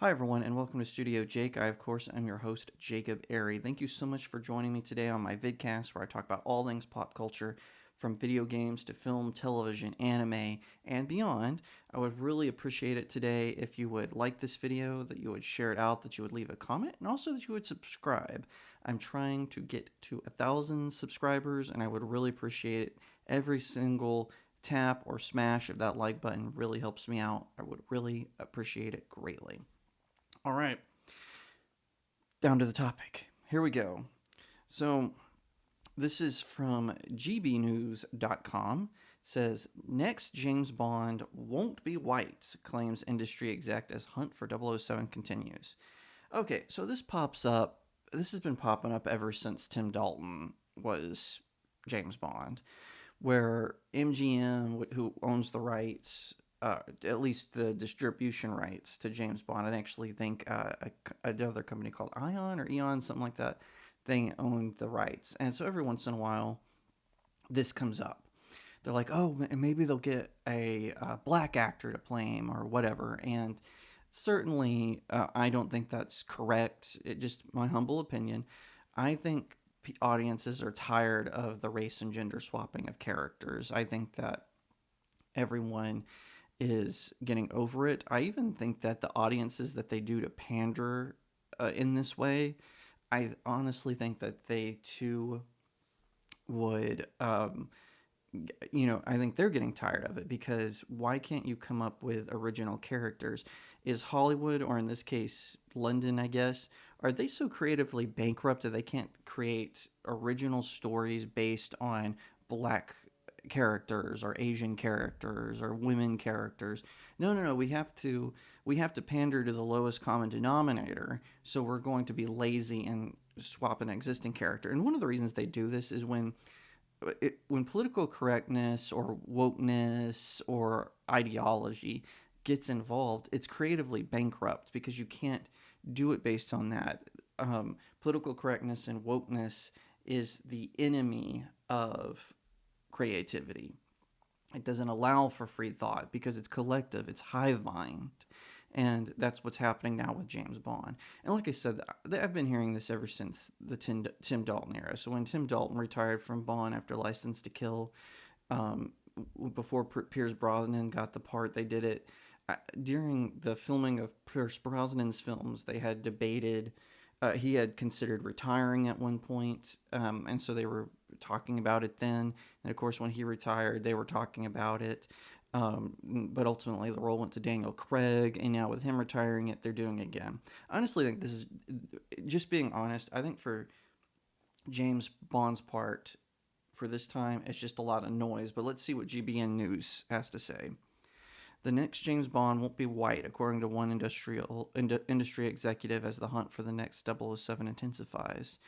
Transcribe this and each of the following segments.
Hi, everyone, and welcome to Studio Jake. I, of course, am your host, Jacob Airy. Thank you so much for joining me today on my vidcast where I talk about all things pop culture, from video games to film, television, anime, and beyond. I would really appreciate it today if you would like this video, that you would share it out, that you would leave a comment, and also that you would subscribe. I'm trying to get to 1,000 subscribers, and I would really appreciate every single tap or smash of that like button really helps me out. I would really appreciate it greatly. All right, down to the topic. Here we go. So, this is from gbnews.com. It says, next James Bond won't be white, claims industry exec as hunt for 007 continues. Okay, so this pops up. This has been popping up ever since Tim Dalton was James Bond, where MGM, who owns the rights, at least the distribution rights to James Bond, I actually think another company called Ion or Eon, something like that, they owned the rights. And so every once in a while, this comes up. They're like, oh, maybe they'll get a black actor to play him or whatever. And certainly, I don't think that's correct. It just my humble opinion. I think audiences are tired of the race and gender swapping of characters. I think that everyone is getting over it. I even think that the audiences that they do to pander in this way, I honestly think that they too would I think they're getting tired of it, because why can't you come up with original characters? Is Hollywood, or in this case, London, I guess, are they so creatively bankrupt that they can't create original stories based on black characters or Asian characters or women characters? No, no, no. We have to pander to the lowest common denominator. So we're going to be lazy and swap an existing character. And one of the reasons they do this is when political correctness or wokeness or ideology gets involved, it's creatively bankrupt because you can't do it based on that. Political correctness and wokeness is the enemy of creativity. It doesn't allow for free thought because it's collective, it's hive mind. And that's what's happening now with James Bond. And like I said, I've been hearing this ever since the Tim Dalton era. So when Tim Dalton retired from Bond after License to Kill, um, before Pierce Brosnan got the part, they did it during the filming of Pierce Brosnan's films. They had debated. He had considered retiring at one point, and so they were talking about it then. And of course, when he retired, they were talking about it. But ultimately, the role went to Daniel Craig, and now with him retiring it, they're doing it again. I honestly think this is, just being honest, I think for James Bond's part, for this time, it's just a lot of noise. But let's see what GBN News has to say. The next James Bond won't be white, according to one industry executive, as the hunt for the next 007 intensifies.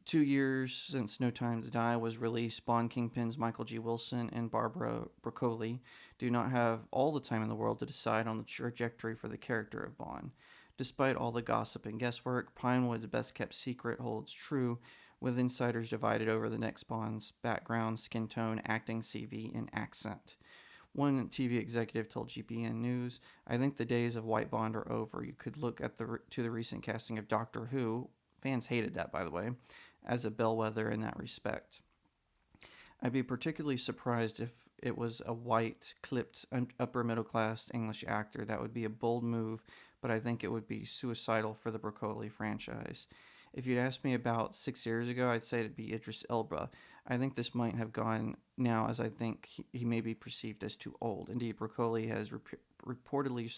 2 years since No Time to Die was released, Bond kingpins Michael G. Wilson and Barbara Broccoli do not have all the time in the world to decide on the trajectory for the character of Bond. Despite all the gossip and guesswork, Pinewood's best kept secret holds true, with insiders divided over the next Bond's background, skin tone, acting CV, and accent. One TV executive told GPN News, "I think the days of white Bond are over. You could look at the recent casting of Doctor Who. Fans hated that, by the way, as a bellwether in that respect. I'd be particularly surprised if it was a white, clipped, upper middle class English actor. That would be a bold move, but I think it would be suicidal for the Broccoli franchise. If you'd asked me about 6 years ago, I'd say it'd be Idris Elba. I think this might have gone now, as I think he may be perceived as too old. Indeed, Broccoli has reportedly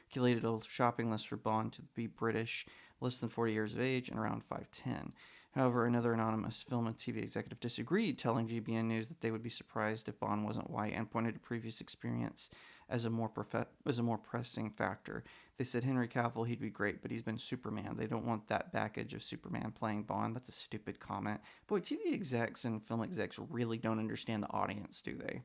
circulated a shopping list for Bond to be British, less than 40 years of age, and around 5'10". However, another anonymous film and TV executive disagreed, telling GBN News that they would be surprised if Bond wasn't white, and pointed to previous experience as a more pressing factor. They said Henry Cavill, he'd be great, but he's been Superman. They don't want that baggage of Superman playing Bond. That's a stupid comment. Boy, TV execs and film execs really don't understand the audience, do they?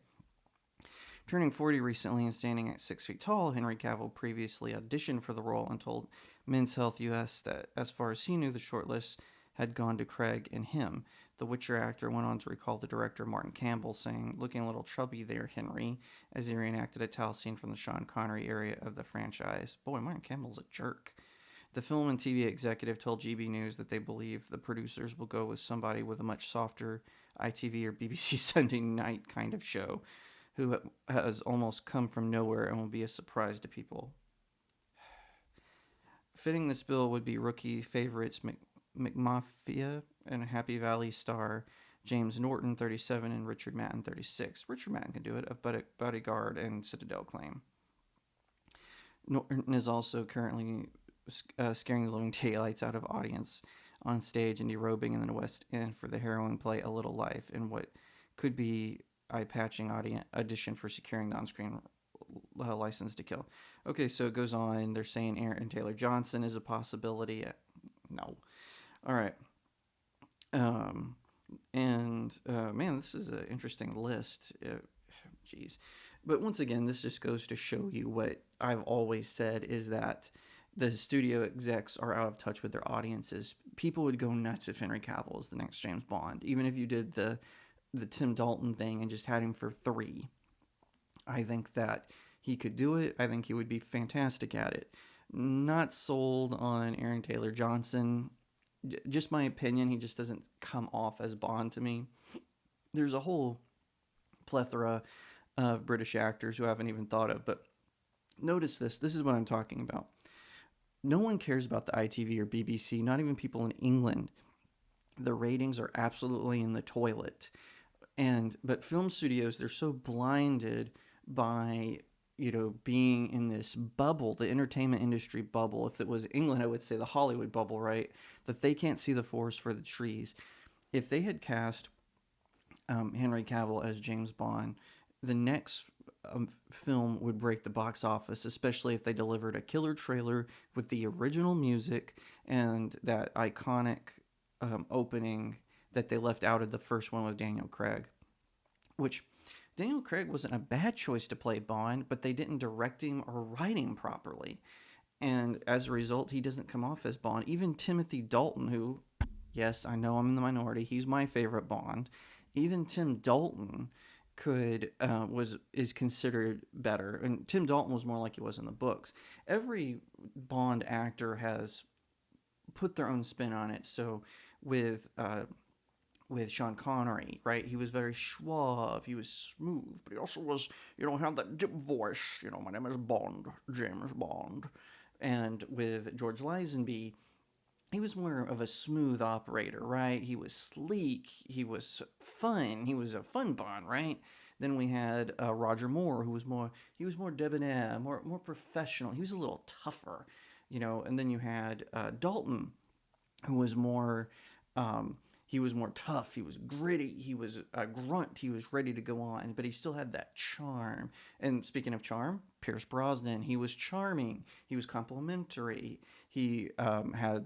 Turning 40 recently and standing at 6 feet tall, Henry Cavill previously auditioned for the role and told Men's Health US that, as far as he knew, the shortlist had gone to Craig and him. The Witcher actor went on to recall the director Martin Campbell saying, "Looking a little chubby there, Henry," as he reenacted a towel scene from the Sean Connery area of the franchise. Boy, Martin Campbell's a jerk. The film and TV executive told GB News that they believe the producers will go with somebody with a much softer ITV or BBC Sunday night kind of show, who has almost come from nowhere and will be a surprise to people. Fitting this bill would be rookie favorites McMafia and Happy Valley star James Norton, 37, and Richard Madden, 36. Richard Madden can do it, a bodyguard and Citadel claim. Norton is also currently scaring the living daylights out of audience on stage and derobing in the West End for the harrowing play A Little Life in what could be eye-patching audition for securing the on-screen license to kill. Okay, so it goes on. They're saying Aaron Taylor Johnson is a possibility. No. All right. Man, this is an interesting list. Jeez. But once again, this just goes to show you what I've always said is that the studio execs are out of touch with their audiences. People would go nuts if Henry Cavill is the next James Bond, even if you did the Tim Dalton thing and just had him for 3. I think that he could do it. I think he would be fantastic at it. Not sold on Aaron Taylor Johnson. Just my opinion, he just doesn't come off as Bond to me. There's a whole plethora of British actors who I haven't even thought of, but notice this. This is what I'm talking about. No one cares about the ITV or BBC, not even people in England. The ratings are absolutely in the toilet. But film studios, they're so blinded by, being in this bubble, the entertainment industry bubble. If it was England, I would say the Hollywood bubble, right? That they can't see the forest for the trees. If they had cast Henry Cavill as James Bond, the next film would break the box office, especially if they delivered a killer trailer with the original music and that iconic opening that they left out of the first one with Daniel Craig. Which Daniel Craig wasn't a bad choice to play Bond, but they didn't direct him or write him properly. And as a result, he doesn't come off as Bond. Even Timothy Dalton, who, yes, I know I'm in the minority, he's my favorite Bond. Even Tim Dalton is considered better, and Tim Dalton was more like he was in the books. Every Bond actor has put their own spin on it. So with Sean Connery, right? He was very suave, he was smooth, but he also was, had that deep voice. My name is Bond, James Bond. And with George Lazenby, he was more of a smooth operator, right? He was sleek, he was fun, he was a fun Bond, right? Then we had Roger Moore, who was more debonair, more professional. He was a little tougher, And then you had Dalton, who was more he was more tough. He was gritty. He was a grunt. He was ready to go on, but he still had that charm. And speaking of charm, Pierce Brosnan, he was charming. He was complimentary. He had,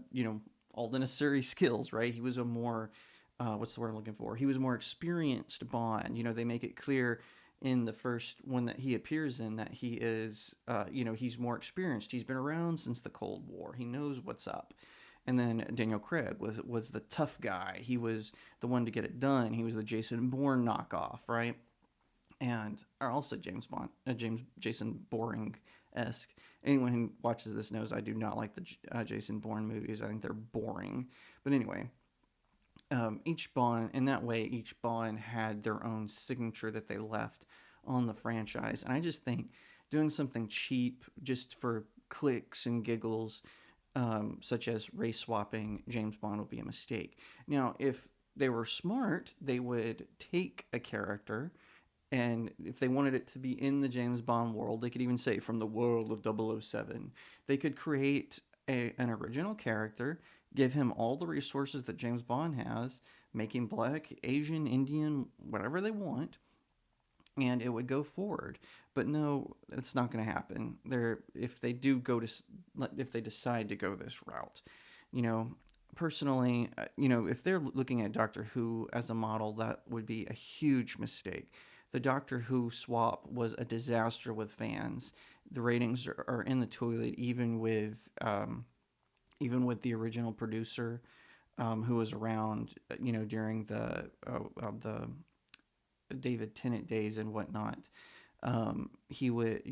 all the necessary skills, right? He was a more, what's the word I'm looking for? He was more experienced Bond. They make it clear in the first one that he appears in that he is, he's more experienced. He's been around since the Cold War. He knows what's up. And then Daniel Craig was the tough guy. He was the one to get it done. He was the Jason Bourne knockoff, right? And or also Jason Bourne-esque. Anyone who watches this knows I do not like the Jason Bourne movies. I think they're boring. But anyway, each Bond had their own signature that they left on the franchise. And I just think doing something cheap just for clicks and giggles, such as race swapping James Bond, would be a mistake. Now, if they were smart, they would take a character, and if they wanted it to be in the James Bond world, they could even say from the world of 007. They could create an original character, give him all the resources that James Bond has, make him black, Asian, Indian, whatever they want, and it would go forward. But no, it's not going to happen. If they decide to go this route, personally, if they're looking at Doctor Who as a model, that would be a huge mistake. The Doctor Who swap was a disaster with fans. The ratings are in the toilet, even with the original producer. who was around, during the David Tennant days and whatnot. He would,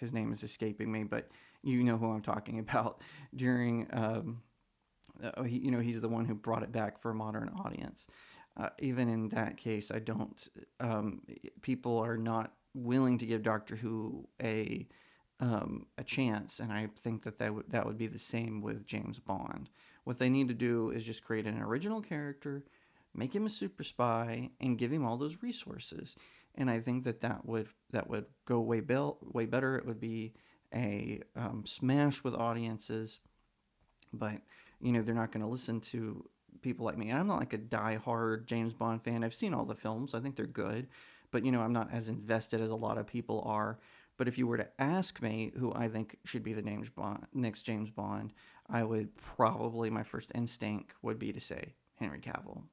his name is escaping me, but you know who I'm talking about. During, he's the one who brought it back for a modern audience. Even in that case, I don't. People are not willing to give Doctor Who a chance, and I think that would be the same with James Bond. What they need to do is just create an original character, make him a super spy, and give him all those resources. And I think that would go way better. It would be a smash with audiences, but they're not going to listen to people like me. And I'm not like a die-hard James Bond fan. I've seen all the films. I think they're good, but I'm not as invested as a lot of people are. But if you were to ask me who I think should be the next James Bond, I would probably, my first instinct would be to say Henry Cavill.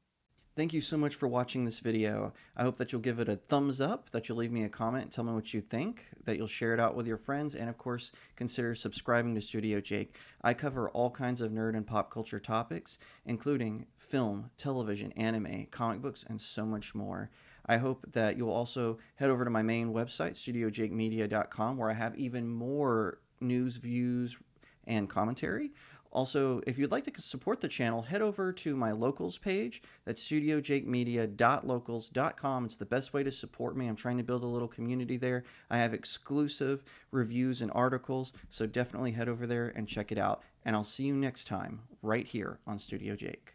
Thank you so much for watching this video. I hope that you'll give it a thumbs up, that you'll leave me a comment and tell me what you think, that you'll share it out with your friends, and of course, consider subscribing to StudioJake. I cover all kinds of nerd and pop culture topics, including film, television, anime, comic books, and so much more. I hope that you'll also head over to my main website, StudioJakeMedia.com, where I have even more news, views, and commentary. Also, if you'd like to support the channel, head over to my locals page. That's studiojakemedia.locals.com. It's the best way to support me. I'm trying to build a little community there. I have exclusive reviews and articles, so definitely head over there and check it out. And I'll see you next time, right here on Studio Jake.